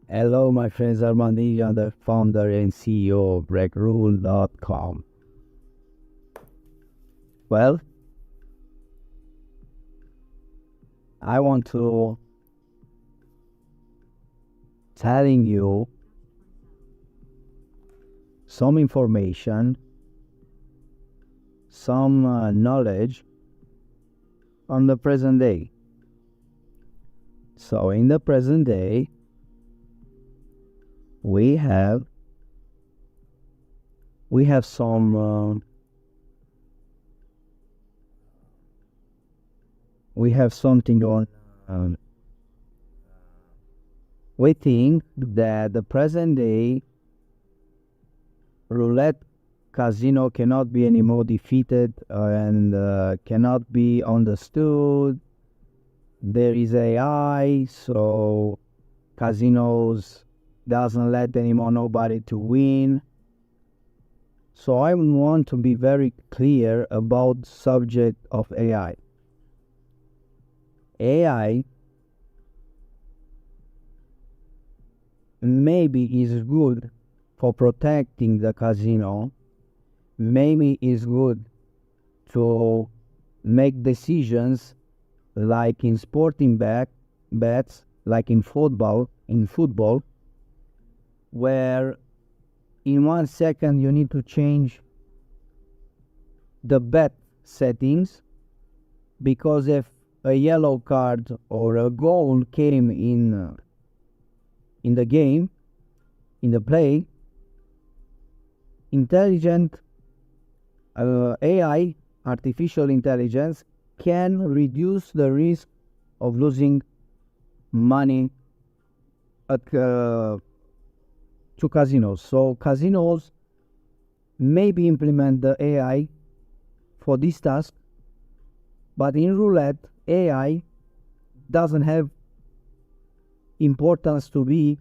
Hello, my friends. I'm Adrian, the founder and CEO of BreakRule.com. Well, I want to telling you some information, some knowledge on the present day. So in the present day, we have some we have something on. We think that the present day roulette casino cannot be anymore defeated and cannot be understood. There is AI, so casinos doesn't let anymore nobody to win. So I want to be very clear about the subject of AI. AI maybe is good for protecting the casino, maybe is good to make decisions like in sporting bets, like in football, where in 1 second you need to change the bet settings, because if a yellow card or a goal came in the game, in the play, intelligent AI, artificial intelligence, can reduce the risk of losing money at to casinos. So casinos maybe implement the AI for this task, but in roulette, AI doesn't have importance to be,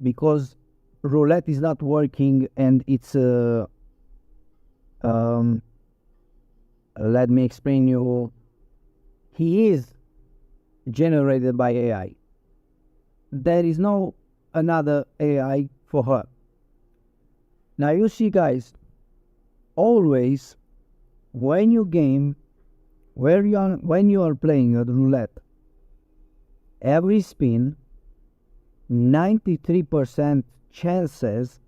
because roulette is not working and it's let me explain you. He is generated by AI. There is no another AI for her. Now you see, guys, always when you game, when you are playing at roulette, every spin, 93% chances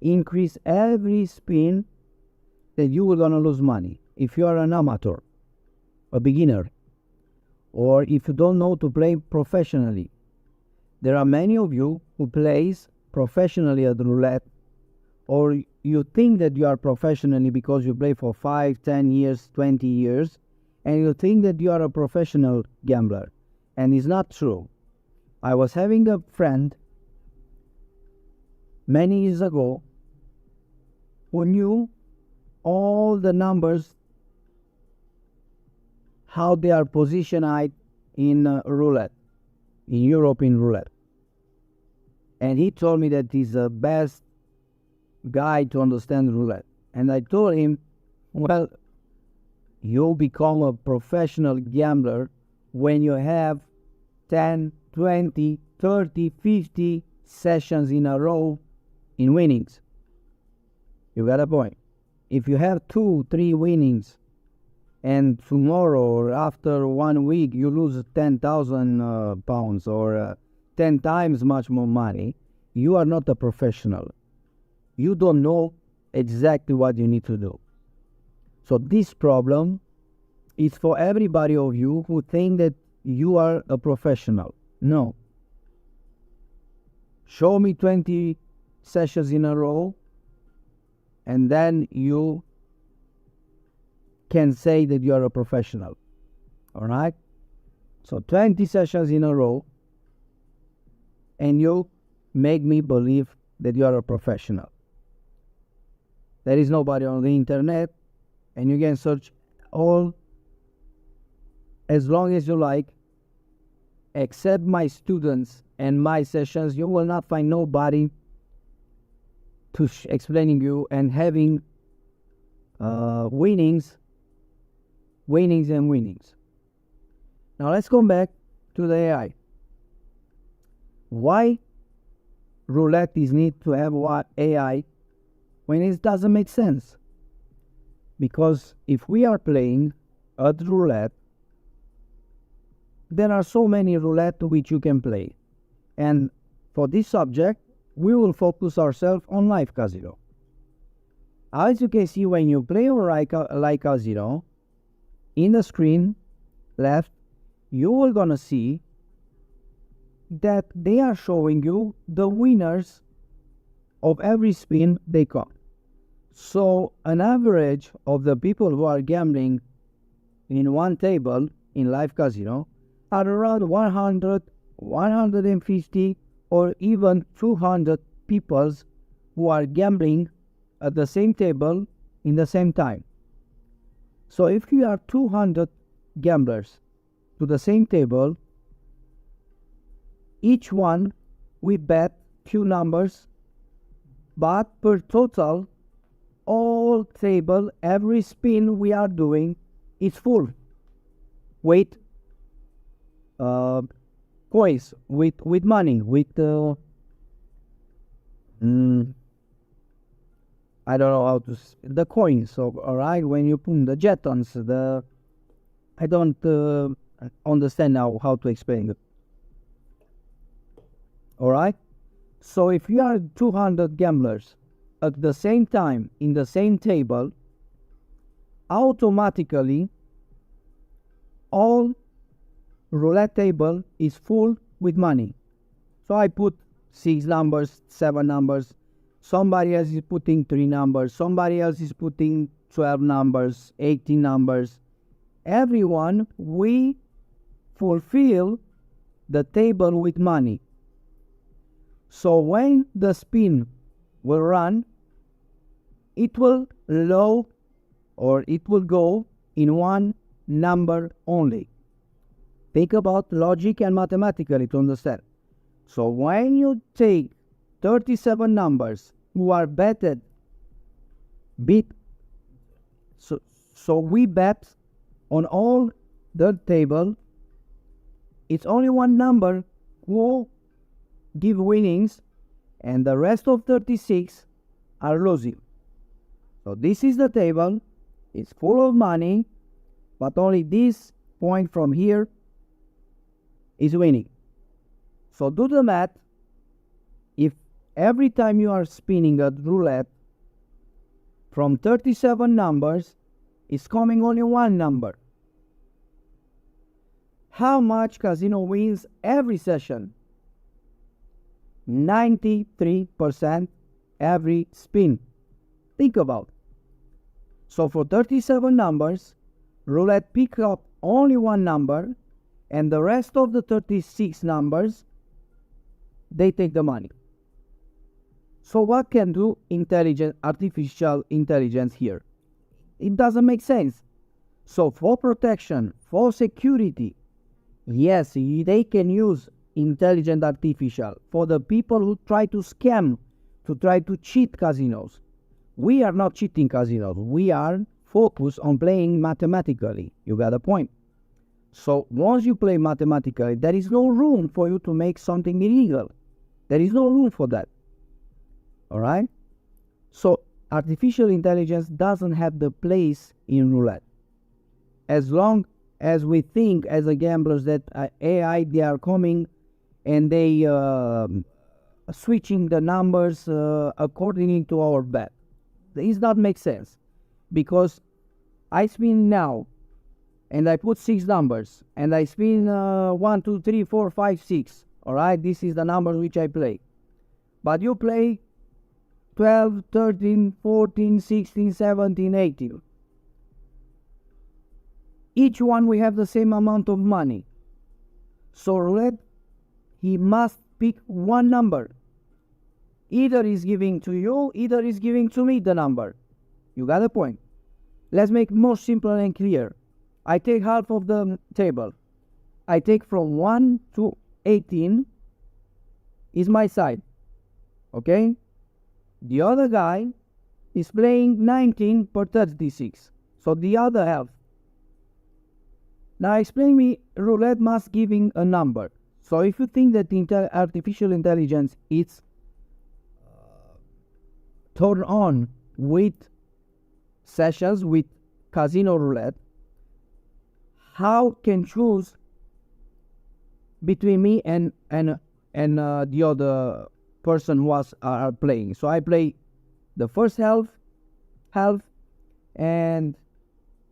increase every spin that you are gonna lose money. If you are an amateur, a beginner, or if you don't know to play professionally. There are many of you who plays professionally at roulette, or you think that you are professionally because you play for 5, 10 years, 20 years, and you think that you are a professional gambler, and it's not true. I was having a friend many years ago who knew all the numbers, how they are positioned in roulette, in Europe in roulette. And he told me that he's the best guy to understand roulette. And I told him, well, you'll become a professional gambler when you have 10, 20, 30, 50 sessions in a row in winnings. You got a point. If you have 2, 3 winnings, and tomorrow or after 1 week you lose 10,000 pounds or 10 times much more money, you are not a professional. You don't know exactly what you need to do. So this problem is for everybody of you who think that you are a professional. No. Show me 20 sessions in a row, and then you can say that you are a professional. All right? So 20 sessions in a row, and you make me believe that you are a professional. There is nobody on the internet, and you can search all as long as you like, except my students and my sessions. You will not find nobody to explaining you and having winnings and winnings. Now let's come back to the AI. why roulette is need to have AI when it doesn't make sense? Because if we are playing at roulette, there are so many roulette which you can play. And for this subject, we will focus ourselves on live casino. As you can see, when you play on live casino, in the screen left, you are gonna see that they are showing you the winners of every spin they come. So an average of the people who are gambling in one table in live casino are around 100, 150 or even 200 people who are gambling at the same table in the same time. So if you are 200 gamblers to the same table, each one we bet few numbers, but per total, all table, every spin we are doing is full. With coins, with money, with I don't know how to the coins. So alright, when you put the jetons, I don't understand now how to explain it. Alright, so if you are 200 gamblers at the same time in the same table, automatically all roulette table is full with money. So I put 6 numbers, 7 numbers, somebody else is putting 3 numbers, somebody else is putting 12 numbers, 18 numbers. Everyone, we fulfill the table with money. So when the spin will run, it will load or it will go in one number only. Think about logic and mathematically to understand. So when you take 37 numbers who are betted, so we bet on all the table, it's only one number who give winnings and the rest of 36 are losing. So this is the table, it's full of money, but only this point from here is winning. So do the math. If every time you are spinning a roulette, from 37 numbers is coming only one number, how much casino wins every session? 93% every spin. Think about it. So for 37 numbers, roulette pick up only one number, and the rest of the 36 numbers, they take the money. So what can do artificial intelligence here? It doesn't make sense. So for protection, for security, yes, they can use intelligent artificial for the people who try to scam, to try to cheat casinos. We are not cheating casinos. We are focused on playing mathematically. You got a point. So once you play mathematically, there is no room for you to make something illegal. There is no room for that. Alright? So artificial intelligence doesn't have the place in roulette. As long as we think as a gamblers that AI, they are coming and they switching the numbers according to our bet. It does not make sense. Because I spin now and I put 6 numbers and I spin 1, 2, 3, 4, 5, 6. Alright, this is the number which I play. But you play 12, 13, 14, 16, 17, 18. Each one we have the same amount of money. So roulette, he must pick one number. Either is giving to you, either is giving to me the number. You got a point. Let's make more simple and clear. I take half of the table. I take from 1 to 18 is my side. Okay? The other guy is playing 19 per 36. So the other half. Now explain me, roulette must giving a number. So if you think that artificial intelligence is turned on with sessions with casino roulette, how can choose between me and the other person who are playing? So I play the first half, and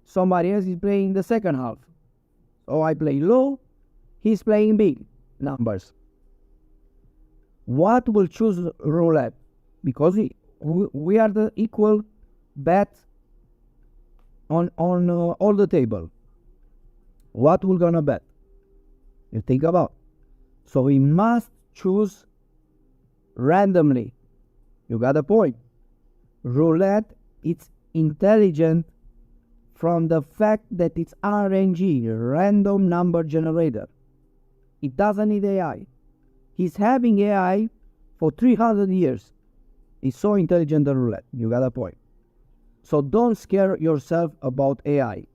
somebody else is playing the second half. So I play low, he's playing big numbers. What will choose roulette? Because we are the equal bet on all the table. What we're gonna bet? You think about. So we must choose randomly. You got a point. Roulette, it's intelligent from the fact that it's RNG, random number generator. It doesn't need AI. He's having AI for 300 years. It's so intelligent, the roulette. You got a point. So don't scare yourself about AI.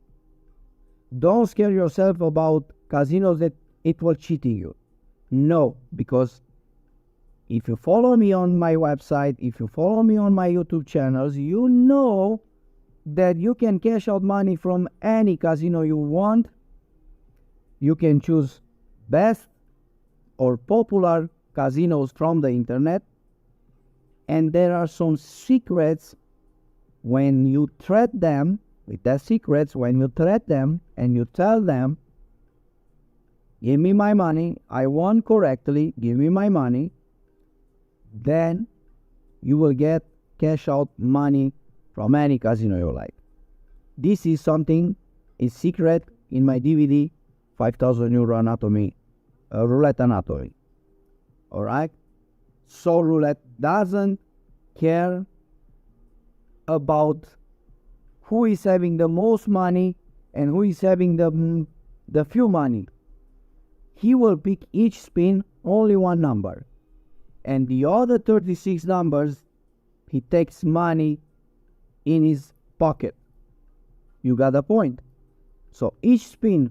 Don't scare yourself about casinos that it will cheating you. No, because if you follow me on my website, if you follow me on my YouTube channels, you know that you can cash out money from any casino you want. You can choose best or popular casinos from the internet. And there are some secrets when you threat them, with the secrets, when you threat them and you tell them, give me my money, I won correctly, give me my money, then you will get cash out money from any casino you like. This is something, is secret in my DVD, 5,000 euro anatomy, roulette anatomy. Alright? So roulette doesn't care about who is having the most money and who is having the few money. He will pick each spin only one number, and the other 36 numbers he takes money in his pocket. You got the point. So each spin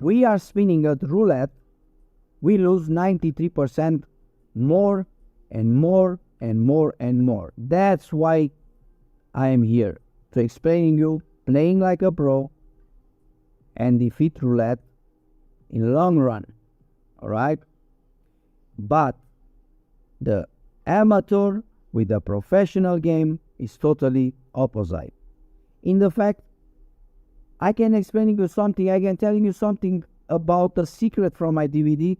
we are spinning at roulette, we lose 93% more and more and more and more. That's why I am here, to explain you playing like a pro and defeat roulette in long run. Alright? But the amateur with the professional game is totally opposite. In the fact, I can explain you something, I can tell you something about the secret from my DVD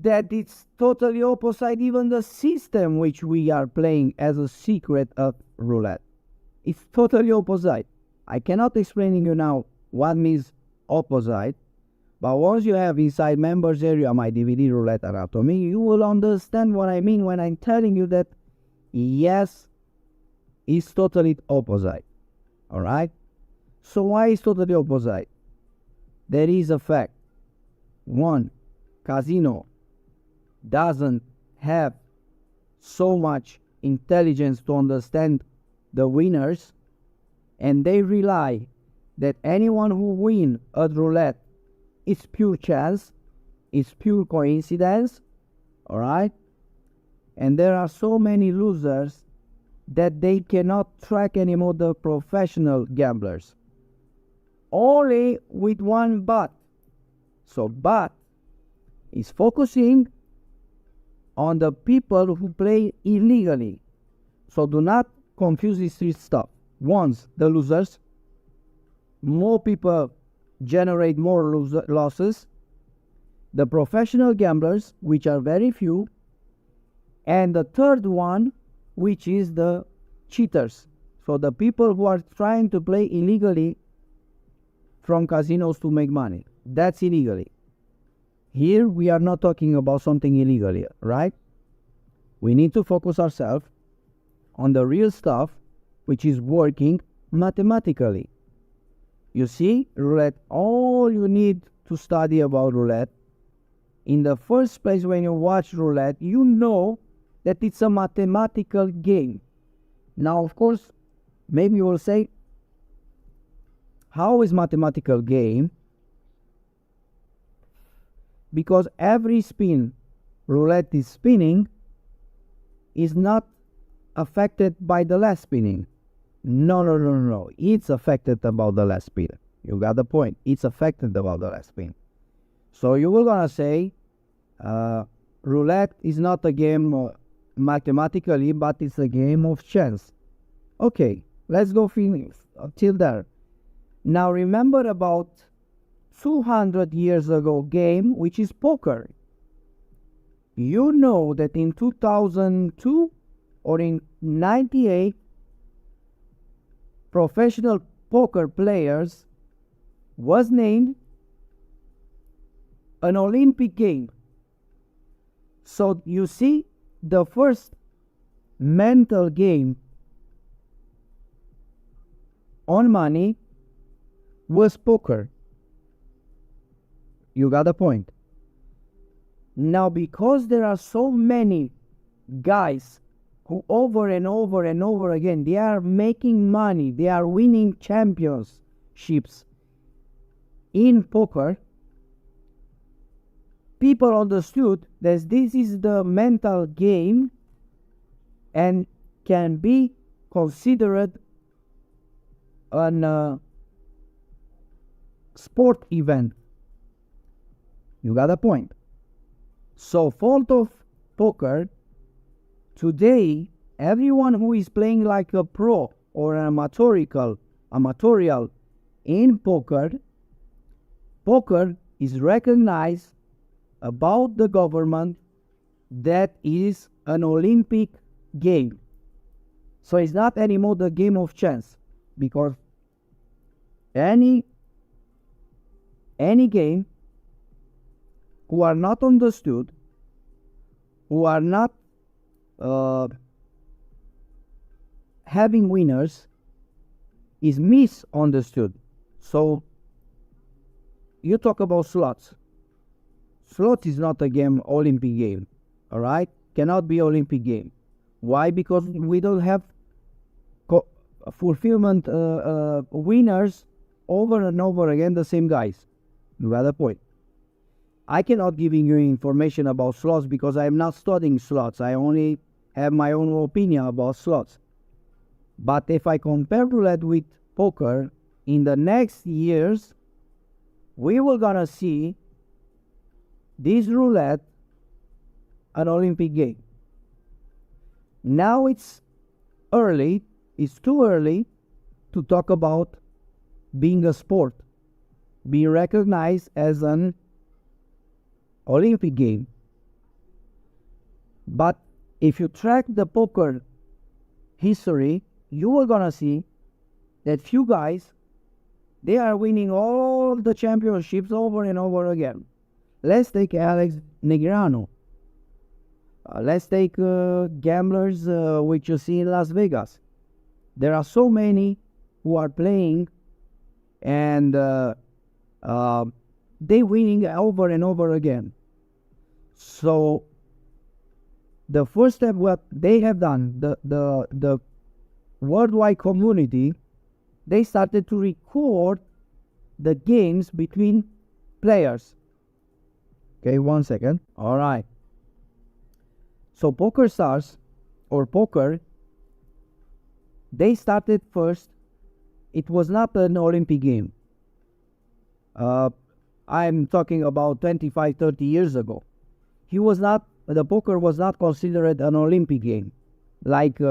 that it's totally opposite even the system which we are playing as a secret of roulette. It's totally opposite. I cannot explain you now what means opposite, but once you have inside members area my DVD roulette anatomy, you will understand what I mean when I'm telling you that yes, it's totally opposite. Alright? So why is totally opposite? There is a fact. One, casino doesn't have so much intelligence to understand the winners, and they rely that anyone who wins at roulette is pure chance, it's pure coincidence, alright? And there are so many losers that they cannot track anymore the professional gamblers. Only with one but. So but is focusing on the people who play illegally. So do not confuse these three stuff. Once the losers, more people generate more losses. The professional gamblers, which are very few. And the third one, which is the cheaters. So the people who are trying to play illegally from casinos to make money. That's illegally. Here we are not talking about something illegally, right? We need to focus ourselves on the real stuff which is working mathematically. You see, roulette, all you need to study about roulette, in the first place when you watch roulette, you know that it's a mathematical game. Now, of course, maybe you will say, how is mathematical game? because every spin roulette is spinning is not affected by the last spinning. No. It's affected about the last spin. You got the point. It's affected about the last spin. So you were gonna say roulette is not a game mathematically, but it's a game of chance. Okay, let's go till there. Now remember about 200 years ago game, which is poker. You know that in 2002 or in 98, professional poker players was named an Olympic game. So you see, the first mental game on money was poker. You got the point. Now, because there are so many guys who over and over again, they are making money, they are winning championships in poker, people understood that this is the mental game and can be considered a sport event. You got a point. So, fault of poker, today, everyone who is playing like a pro or an amatorial in poker is recognized about the government that is an Olympic game. So it's not anymore the game of chance, because any game who are not understood, who are not having winners, is misunderstood. So you talk about slots. Slots is not a game, Olympic game. All right, cannot be Olympic game. Why? Because we don't have fulfillment winners over and over again, the same guys. You got a point. I cannot giving you information about slots because I am not studying slots. I only have my own opinion about slots. But if I compare roulette with poker, in the next years, we will gonna see this roulette an Olympic game. Now it's too early to talk about being a sport, being recognized as an Olympic game. But if you track the poker history, you are gonna see that few guys, they are winning all the championships over and over again. Let's take Alex Negreanu. Let's take gamblers which you see in Las Vegas. There are so many who are playing and they winning over and over again. So the first step, what they have done, the worldwide community, they started to record the games between players. Okay, 1 second. All right. So poker stars or poker, they started first. It was not an Olympic game. I'm talking about 25, 30 years ago. The poker was not considered an Olympic game. Like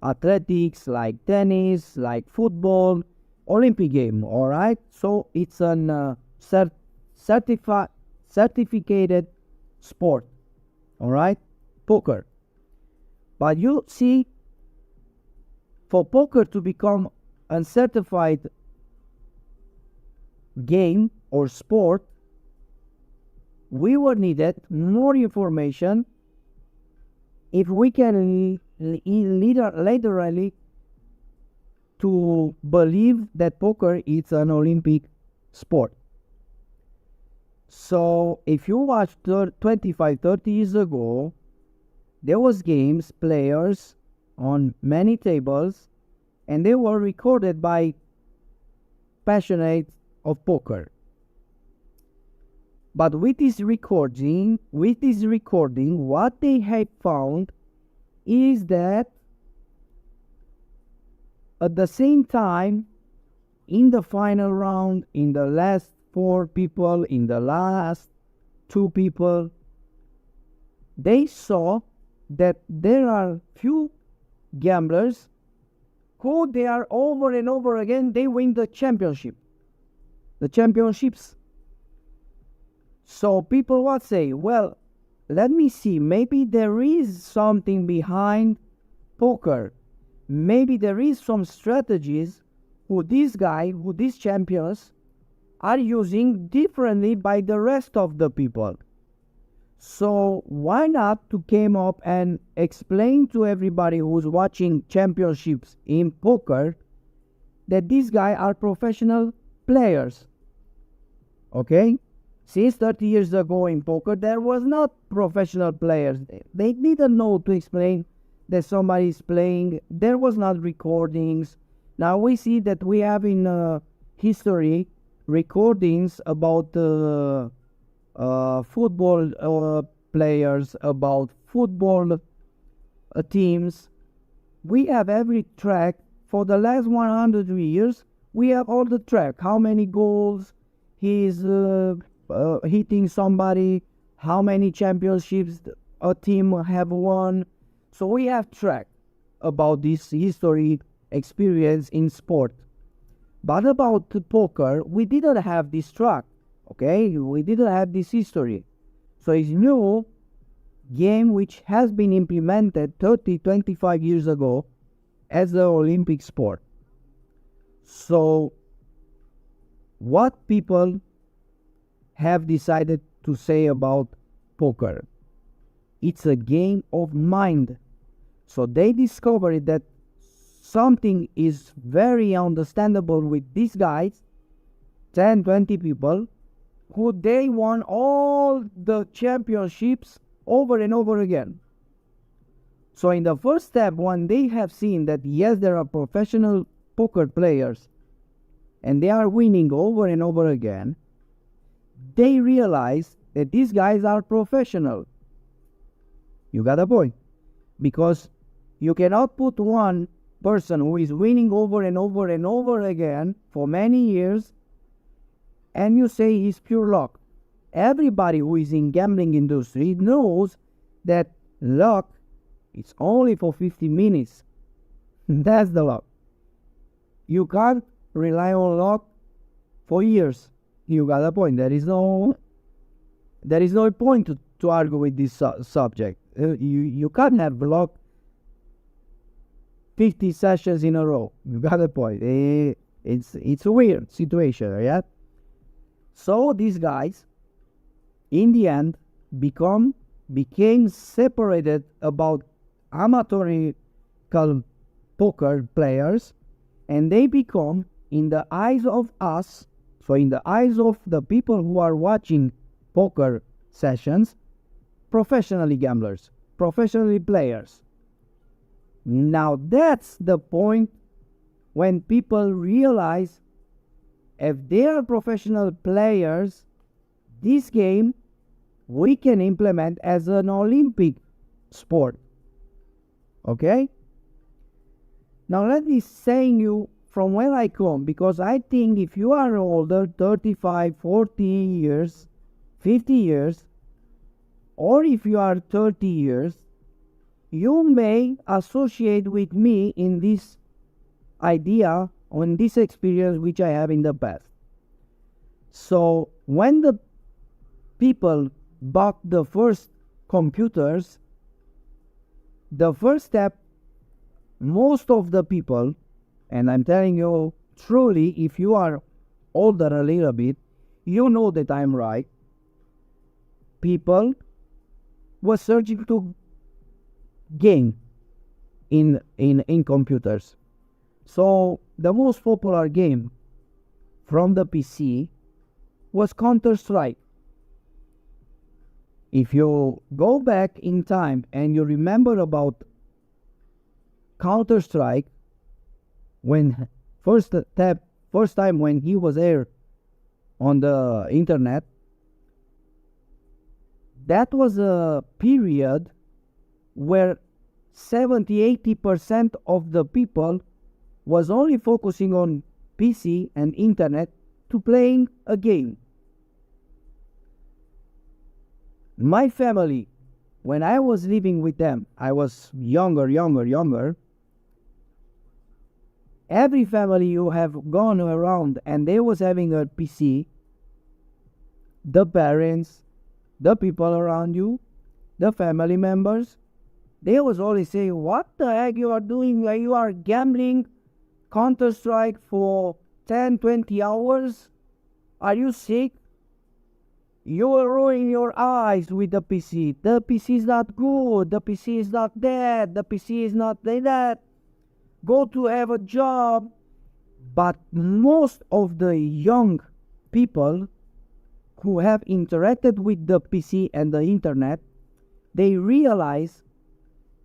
athletics, like tennis, like football, Olympic game, all right? So it's an certificated sport, all right? Poker. But you see, for poker to become a certified game or sport, we were needed more information if we can literally to believe that poker is an Olympic sport. So if you watch 25, 30 years ago, there was games, players on many tables, and they were recorded by passionate of poker. But with this recording, what they have found is that at the same time, in the final round, in the last 4 people, in the last 2 people, they saw that there are few gamblers who they are over and over again, they win the championships. So people would say, well, let me see, maybe there is something behind poker. Maybe there is some strategies who these champions are using differently by the rest of the people. So why not to came up and explain to everybody who's watching championships in poker that these guys are professional players. Okay? Since 30 years ago in poker, there was not professional players. They didn't know to explain that somebody is playing. There was not recordings. Now we see that we have in history recordings about football players, about football teams. We have every track. For the last 100 years, we have all the track. How many goals he's hitting somebody, how many championships a team have won. So we have track about this history experience in sport. But about poker, we didn't have this track. Okay, we didn't have this history. So it's new game which has been implemented 25 years ago as the Olympic sport. So what people have decided to say about poker? It's a game of mind. So they discovered that something is very understandable with these guys, 10, 20 people, who they won all the championships over and over again. So in the first step, when they have seen that yes, there are professional poker players and they are winning over and over again, they realize that these guys are professional. You got a point. Because you cannot put one person who is winning over and over and over again for many years and you say he's pure luck. Everybody who is in gambling industry knows that luck is only for 50 minutes. That's the luck. You can't rely on luck for years. You got a point. There is no point to argue with this subject. You can't have luck 50 sessions in a row. You got a point. It's a weird situation, yeah? So these guys, in the end, became separated about amateurical poker players, and they become, in the eyes of us, so in the eyes of the people who are watching poker sessions, professionally gamblers, professionally players. Now that's the point when people realize if they are professional players, this game we can implement as an Olympic sport. Okay? Now let me say you from where I come, because I think if you are older, 35, 40 years, 50 years, or if you are 30 years, you may associate with me in this idea, on this experience which I have in the past. So when the people bought the first computers, the first step, most of the people, and I'm telling you truly, if you are older a little bit, you know that I'm right. People were searching to game in computers. So the most popular game from the PC was Counter-Strike. If you go back in time and you remember about Counter-Strike, when first time when he was aired on the internet, that was a period where 70-80% of the people was only focusing on PC and internet to playing a game. My family, when I was living with them, I was younger. Every family you have gone around and they was having a PC, the parents, the people around you, the family members, they was always saying, what the heck you are doing? You are gambling Counter-Strike for 10-20 hours? Are you sick? You will ruin your eyes with the PC. The PC is not good. The PC is not that. The PC is not that. Go to have a job. But most of the young people who have interacted with the PC and the internet, they realize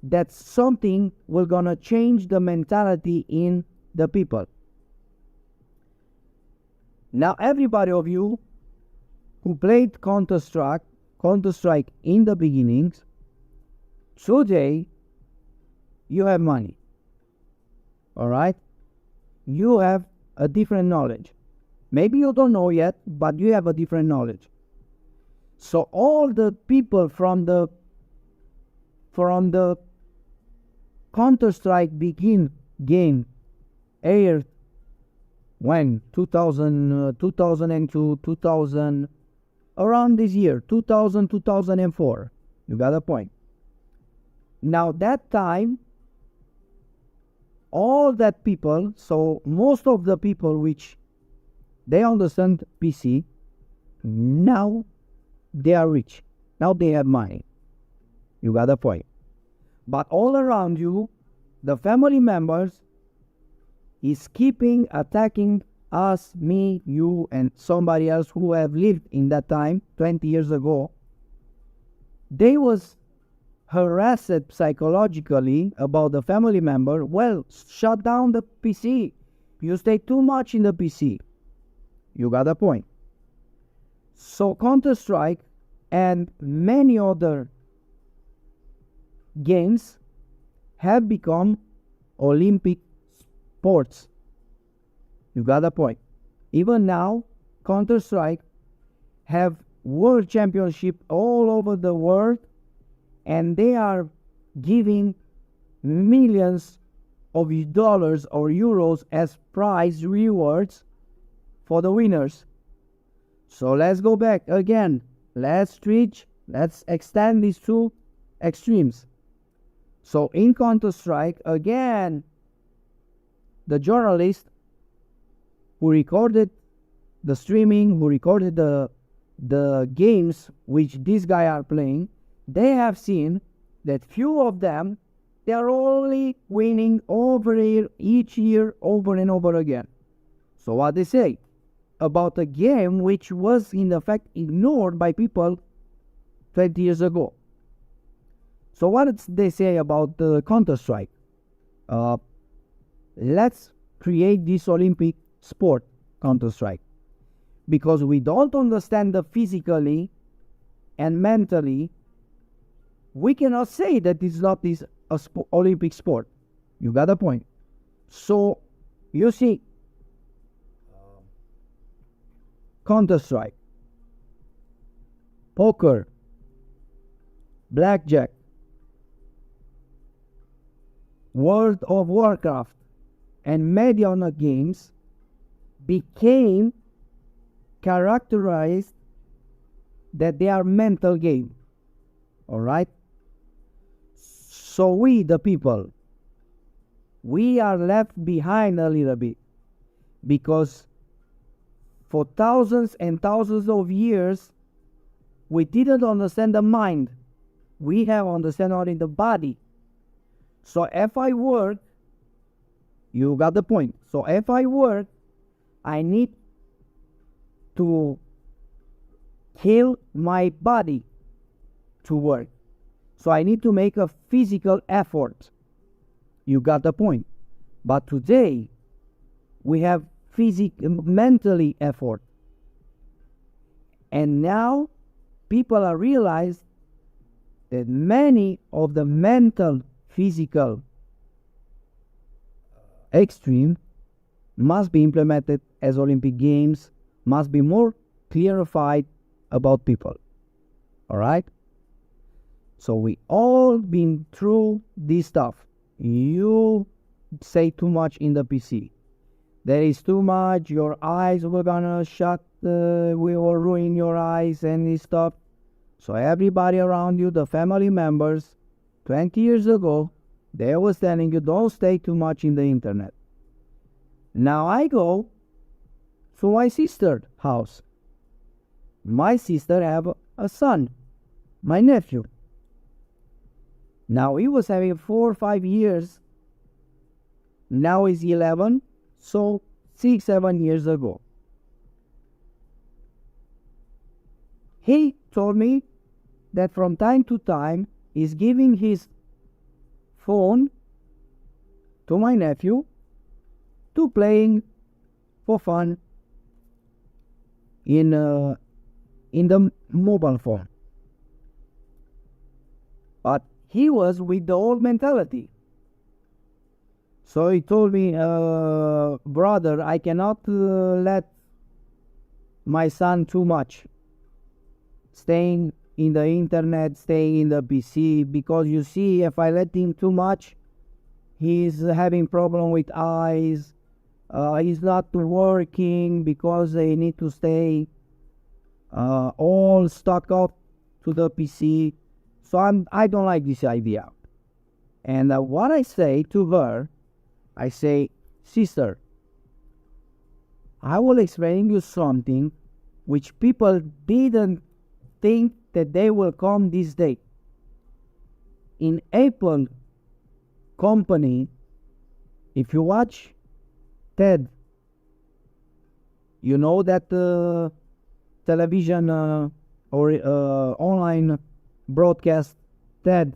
that something will gonna change the mentality in the people. Now everybody of you who played Counter-Strike in the beginnings, today you have money. Alright? You have a different knowledge. Maybe you don't know yet, but you have a different knowledge. So all the people from the Counter-Strike begin game aired when 2002, 2000, around this year, 2004. You got a point. Now that time, all that people, so most of the people which they understand PC, now they are rich. Now they have money. You got a point. But all around you, the family members is keeping attacking us, me, you, and somebody else who have lived in that time, 20 years ago. They was harassed psychologically about the family member. Well, shut down the PC. You stay too much in the PC. You got a point. So Counter-Strike and many other games have become Olympic sports. You got a point. Even now, Counter-Strike have world championship all over the world, and they are giving millions of dollars or euros as prize rewards for the winners. So let's go back again. Let's extend these two extremes. So in Counter-Strike, again, the journalist who recorded the streaming, who recorded the games which these guys are playing, they have seen that few of them, they are only winning each year over and over again. So what they say about a game which was in effect ignored by people 20 years ago. So what did they say about the Counter-Strike? Let's create this Olympic sport, Counter-Strike. Because we don't understand the physically and mentally, we cannot say that it's not this Olympic sport. You got a point. So, you see, Counter-Strike, poker, blackjack, World of Warcraft, and many other games became characterized that they are mental game. Alright? So we, the people, we are left behind a little bit, because for thousands and thousands of years we didn't understand the mind. We have understand only the body. So if I work, you got the point. So if I work, I need to kill my body to work. So I need to make a physical effort. You got the point. But today, we have mentally effort. And now, people are realized that many of the mental, physical extreme must be implemented as Olympic Games, must be more clarified about people. All right? So we all been through this stuff. You say too much in the PC. There is too much, your eyes were gonna shut, we will ruin your eyes and this stuff. So everybody around you, the family members, 20 years ago, they was telling you don't stay too much in the internet. Now I go to my sister's house. My sister have a son, my nephew. Now he was having 4 or 5 years. Now he's 11, so 6, 7 years ago. He told me that from time to time he's giving his phone to my nephew to playing for fun in the mobile phone. But he was with the old mentality. So he told me, brother, I cannot let my son too much staying in the internet, staying in the PC, because you see, if I let him too much, he's having problem with eyes, he's not working because they need to stay all stuck up to the PC. So I don't like this idea. And what I say to her, I say, sister, I will explain you something which people didn't think that they will come this day. In Apple company, if you watch TED, you know that television or online broadcast TEDx,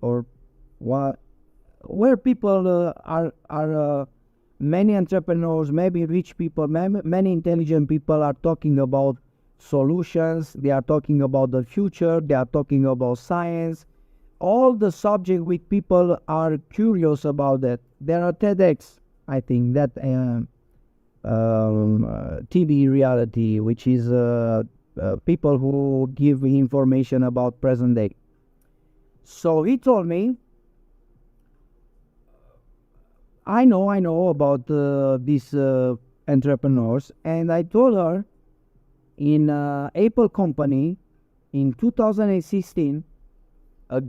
or what, where people are many entrepreneurs, maybe rich people, many intelligent people are talking about solutions, they are talking about the future, they are talking about science, all the subject which people are curious about that. There are TEDx, I think, that TV reality, which is people who give information about present day. So he told me, I know about these entrepreneurs, and I told her in Apple company in 2016, a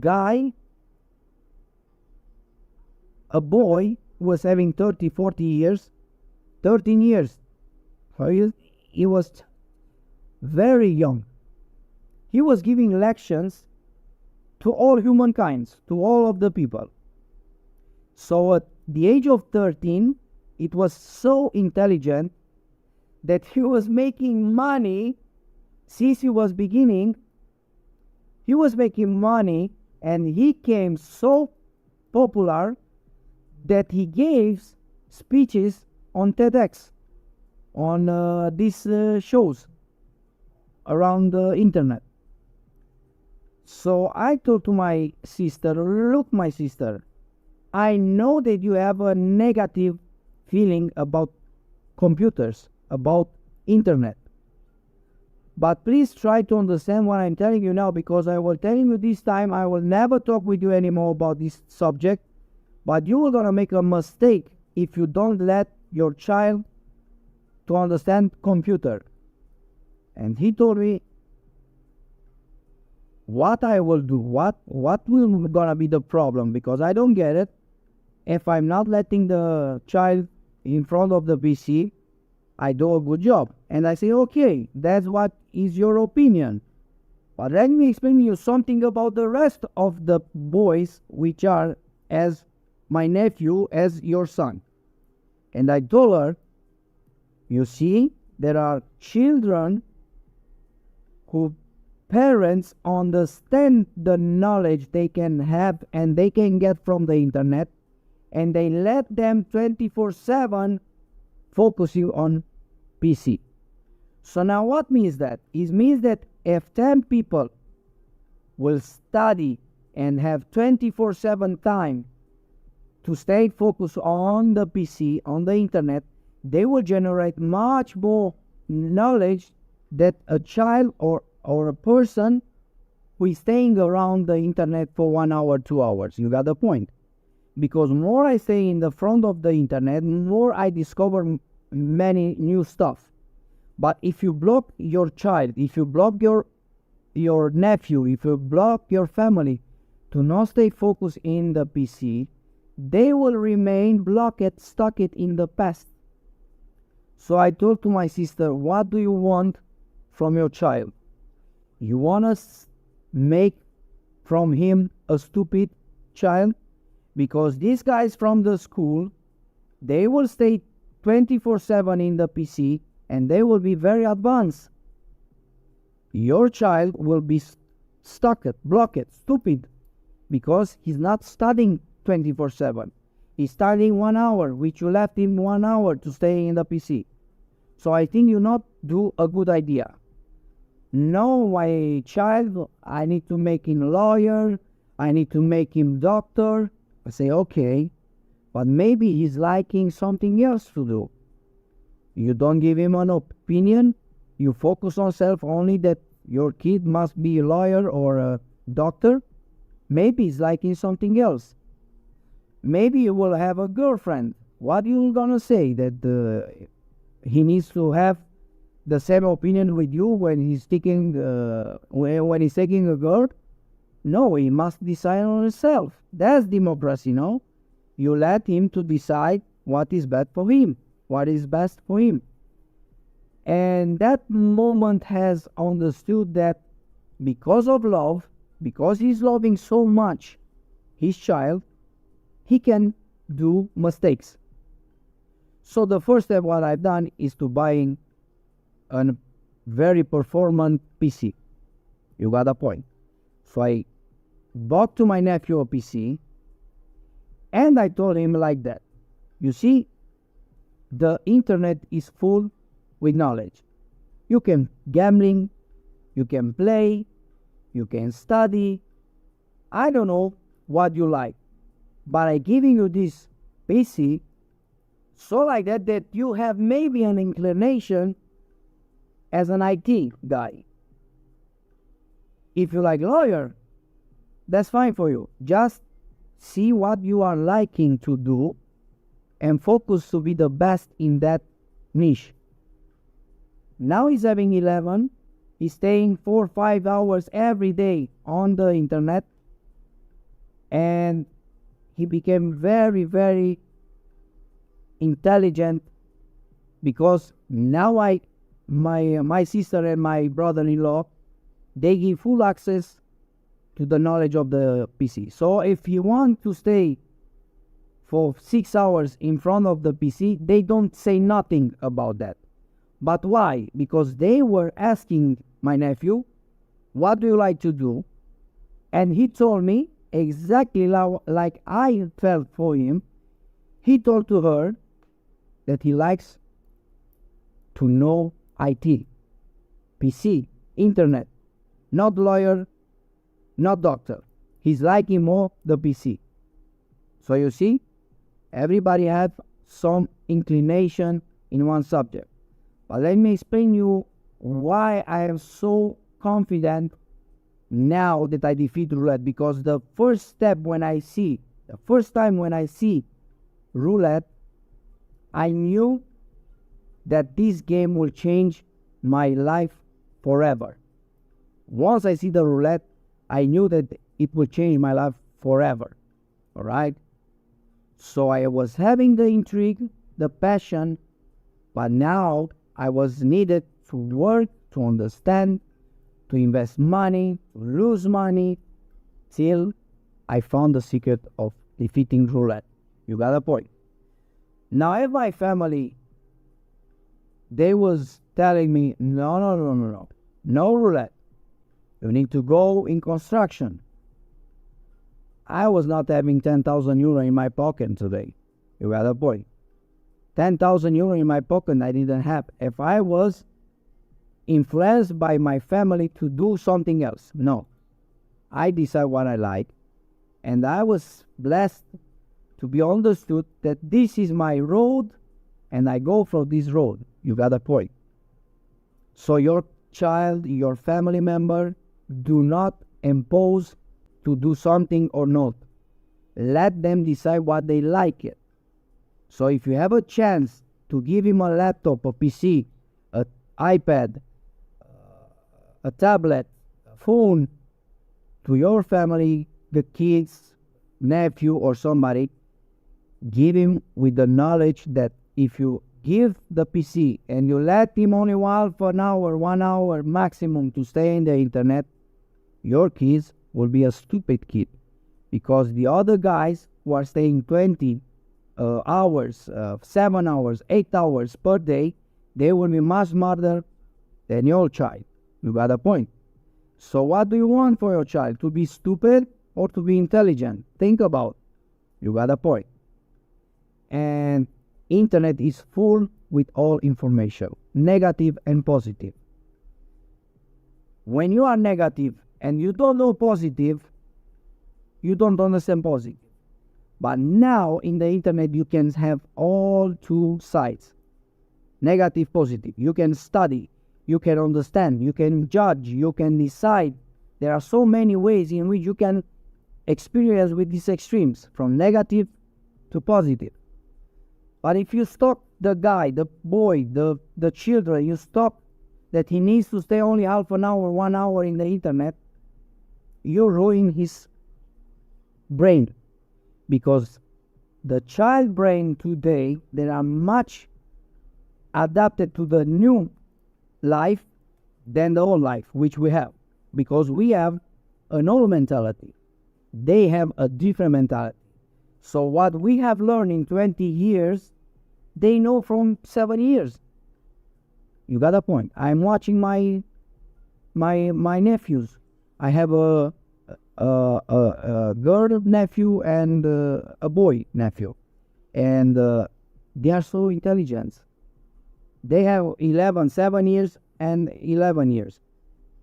boy was having 30, 40 years, 13 years. He was very young. He was giving lectures to all humankind, to all of the people. So at the age of 13, it was so intelligent that he was making money since he was beginning. He was making money, and he came so popular that he gave speeches on TEDx, on these shows around the internet. So I told to my sister, look, my sister, I know that you have a negative feeling about computers, about internet. But please try to understand what I'm telling you now, because I will tell you this time, I will never talk with you anymore about this subject. But you are going to make a mistake if you don't let your child to understand computer. And he told me what I will do, what will gonna be the problem, because I don't get it. If I'm not letting the child in front of the PC, I do a good job. And I say, okay, that's what is your opinion. But let me explain to you something about the rest of the boys, which are as my nephew, as your son. And I told her, you see, there are children who parents understand the knowledge they can have and they can get from the internet, and they let them 24/7 focusing on PC. So now what means that? It means that if 10 people will study and have 24/7 time to stay focused on the PC, on the internet, they will generate much more knowledge than a child or a person who is staying around the internet for 1 hour, 2 hours. You got the point? Because more I stay in the front of the internet, more I discover many new stuff. But if you block your child, if you block your nephew, if you block your family to not stay focused in the PC, they will remain blocked, stuck it in the past. So I told to my sister, what do you want from your child? You want us make from him a stupid child? Because these guys from the school, they will stay 24/7 in the PC and they will be very advanced. Your child will be stuck, blocked, stupid, because he's not studying 24/7. He's studying 1 hour, which you left him 1 hour to stay in the PC. So I think you not do a good idea. No, my child, I need to make him lawyer, I need to make him doctor. I say, okay, but maybe he's liking something else to do. You don't give him an opinion, you focus on self only that your kid must be a lawyer or a doctor. Maybe he's liking something else. Maybe you will have a girlfriend. What are you gonna say? That he needs to have the same opinion with you when he's taking when he's taking a girl? No, he must decide on himself. That's democracy, no? You let him to decide what is best for him, what is best for him. And that moment has understood that because of love, because he's loving so much his child, he can do mistakes. So the first step what I've done is to buying a very performant PC. You got a point. So I bought to my nephew a PC and I told him like that. You see, the internet is full with knowledge. You can gambling, you can play, you can study. I don't know what you like, but I'm giving you this PC so like that you have maybe an inclination as an IT guy. If you like lawyer, that's fine for you. Just see what you are liking to do and focus to be the best in that niche. Now he's having 11. He's staying 4 or 5 hours every day on the internet. And he became very, very intelligent because now my sister and my brother-in-law, they give full access to the knowledge of the PC. So if you want to stay for 6 hours in front of the PC, they don't say nothing about that. But why? Because they were asking my nephew, what do you like to do? And he told me exactly like I felt for him. He told to her that he likes to know IT, PC, internet, not lawyer, not doctor. He's liking more the PC. So you see, everybody has some inclination in one subject. But let me explain you why I am so confident now that I defeat Roulette. Because the first time when I see Roulette, I knew that this game will change my life forever. Once I see the Roulette, I knew that it will change my life forever. Alright? So I was having the intrigue, the passion, but now I was needed to work, to understand, to invest money, to lose money, till I found the secret of defeating Roulette. You got a point. Now if my family, they was telling me, no Roulette. You need to go in construction. I was not having 10,000 euro in my pocket today. You got a point. 10,000 euro in my pocket I didn't have. If I was influenced by my family to do something else, no. I decide what I like, and I was blessed to be understood that this is my road, and I go for this road. You got a point. So your child, your family member, do not impose to do something or not. Let them decide what they like it. So if you have a chance to give him a laptop, a PC, an iPad, a tablet, a phone, to your family, the kids, nephew or somebody, give him with the knowledge that if you give the PC and you let him only half an hour, 1 hour maximum to stay in the internet, your kids will be a stupid kid. Because the other guys who are staying 20 hours, 7 hours, 8 hours per day, they will be much smarter than your child. You got a point. So what do you want for your child? To be stupid or to be intelligent? Think about it. You got a point. And internet is full with all information, negative and positive. When you are negative and you don't know positive, you don't understand positive. But now in the internet you can have all two sides, negative, positive. You can study, you can understand, you can judge, you can decide. There are so many ways in which you can experience with these extremes, from negative to positive. But if you stop the guy, the boy, the children, you stop that he needs to stay only half an hour, 1 hour in the internet, you ruin his brain. Because the child brain today, they are much adapted to the new life than the old life, which we have. Because we have an old mentality. They have a different mentality. So what we have learned in 20 years, they know from 7 years. You got a point. I'm watching my nephews. I have a girl nephew and a boy nephew, and they are so intelligent. They have 7 years and 11 years,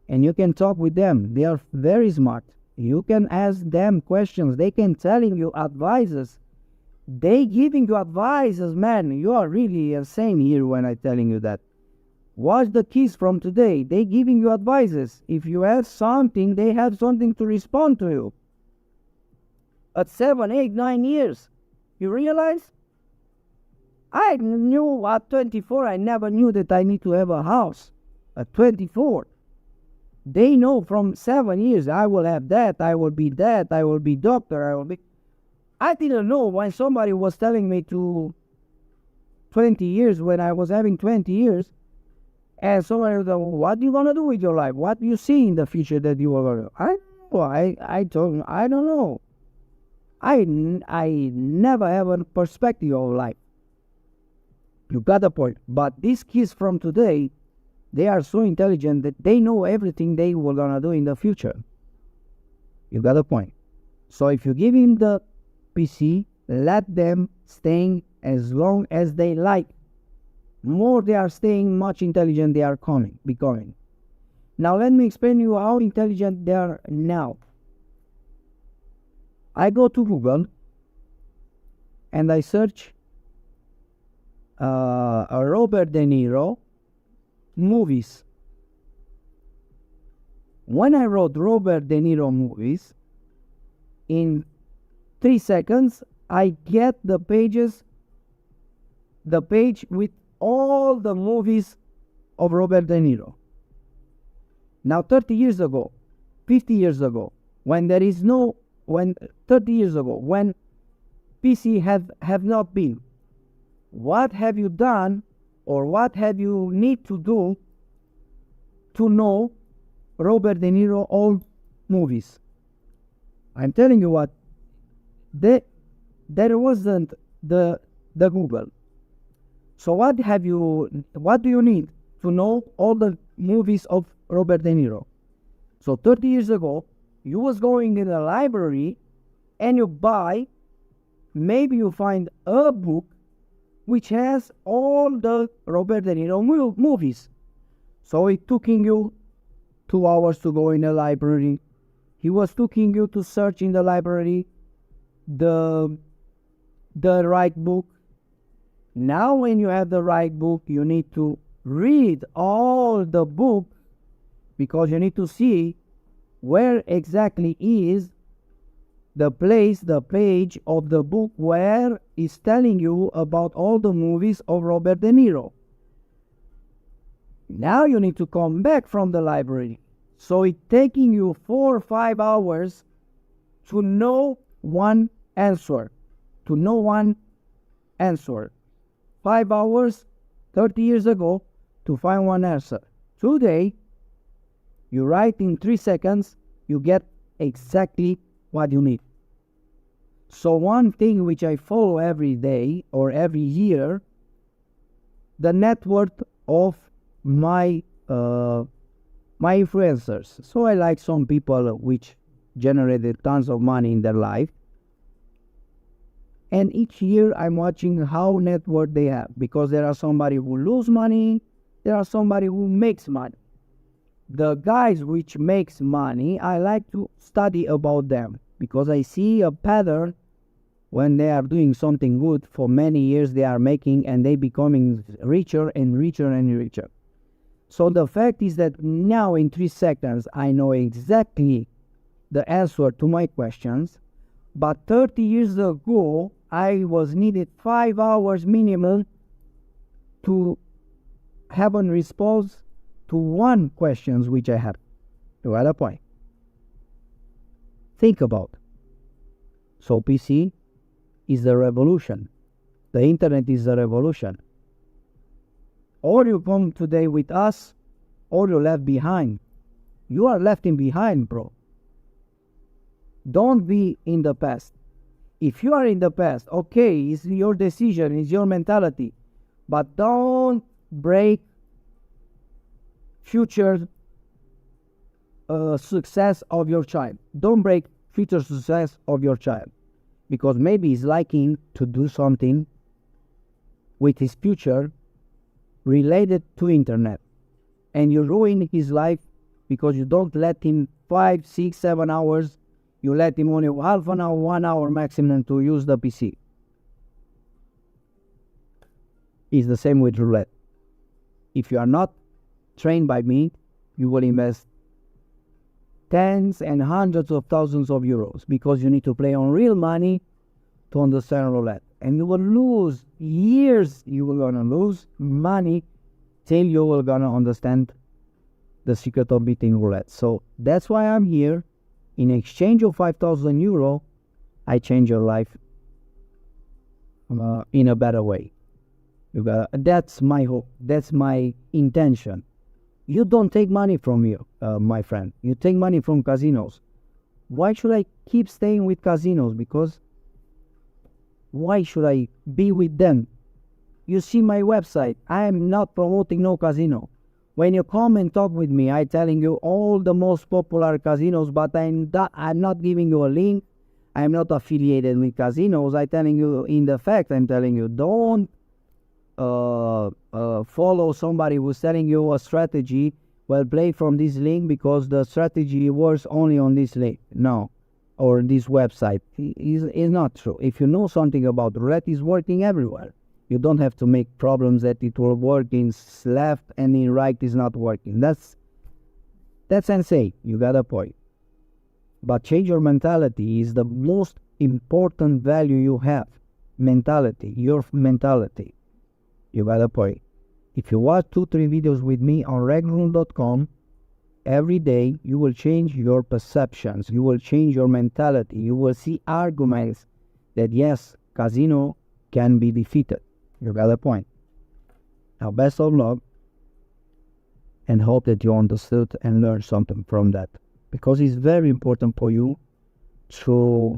and you can talk with them. They are very smart. You can ask them questions. They can telling you advices. They giving you advices, man. You are really insane here when I telling you that. Watch the kids from today. They giving you advices. If you have something, they have something to respond to you. At 7, 8, 9 years, you realize? I knew at 24, I never knew that I need to have a house. At 24, they know from 7 years, I will have that, I will be that, I will be doctor, I will be... I didn't know when somebody was telling me to 20 years, when I was having 20 years, and somebody was like, what are you going to do with your life? What do you see in the future that you are going to do? I told him, I don't know. I never have a perspective of life. You got the point. But these kids from today, they are so intelligent that they know everything they were going to do in the future. You got the point. So if you give him the PC, let them stay as long as they like. More they are staying, much intelligent they are becoming. Now let me explain you how intelligent they are now. I go to Google and I search Robert De Niro movies. When I wrote Robert De Niro movies, in 3 seconds I get the page with all the movies of Robert De Niro. Now 30 years ago, 50 years ago, when 30 years ago, when PC have not been, what have you done or what have you need to do to know Robert De Niro old movies? I'm telling you what, there wasn't the Google. So what do you need to know all the movies of Robert De Niro? So 30 years ago, you was going in a library and you buy, maybe you find a book which has all the Robert De Niro movies. So it took you 2 hours to go in a library. He was taking you to search in the library the right book. Now when you have the right book, you need to read all the book, because you need to see where exactly is the place, the page of the book where it's telling you about all the movies of Robert De Niro. Now you need to come back from the library. So it's taking you 4 or 5 hours to know one answer. 5 hours 30 years ago to find one answer. Today, you write in 3 seconds, you get exactly what you need. So one thing which I follow every day or every year, the net worth of my influencers. So I like some people which generated tons of money in their life. And each year I'm watching how net worth they have, because there are somebody who lose money, there are somebody who makes money. The guys which makes money, I like to study about them, because I see a pattern. When they are doing something good for many years, they are making and they becoming richer and richer and richer. So the fact is that now in 3 seconds, I know exactly the answer to my questions. But 30 years ago, I was needed 5 hours minimum to have a response to one question which I have. You got a point? Think about. So PC is the revolution. The internet is the revolution. Or you come today with us, or you're left behind. You are left in behind, bro. Don't be in the past. If you are in the past, okay, it's your decision, it's your mentality. But don't break future success of your child. Don't break future success of your child. Because maybe he's liking to do something with his future related to internet. And you ruin his life because you don't let him 5, 6, 7 hours. You let him only half an hour, 1 hour maximum to use the PC. It's the same with roulette. If you are not trained by me, you will invest tens and hundreds of thousands of euros, because you need to play on real money to understand roulette. And you will lose years, you will gonna lose money till you will gonna understand the secret of beating roulette. So that's why I'm here. In exchange of 5,000 euro, I change your life in a better way. That's my hope. That's my intention. You don't take money from you, my friend. You take money from casinos. Why should I keep staying with casinos? Because why should I be with them? You see my website. I am not promoting no casino. When you come and talk with me, I'm telling you all the most popular casinos, but I'm not giving you a link. I'm not affiliated with casinos. I'm telling you, I'm telling you, don't follow somebody who's telling you a strategy. Well, play from this link because the strategy works only on this link. No, or this website. Is not true. If you know something about roulette, it's working everywhere. You don't have to make problems that it will work in left and in right is not working. That's insane. You got a point. But change your mentality is the most important value you have. Mentality, your mentality. You got a point. If you watch 2-3 videos with me on regular.com, every day you will change your perceptions. You will change your mentality. You will see arguments that yes, casino can be defeated. You got a point. Now, best of luck, and hope that you understood and learned something from that, because it's very important for you to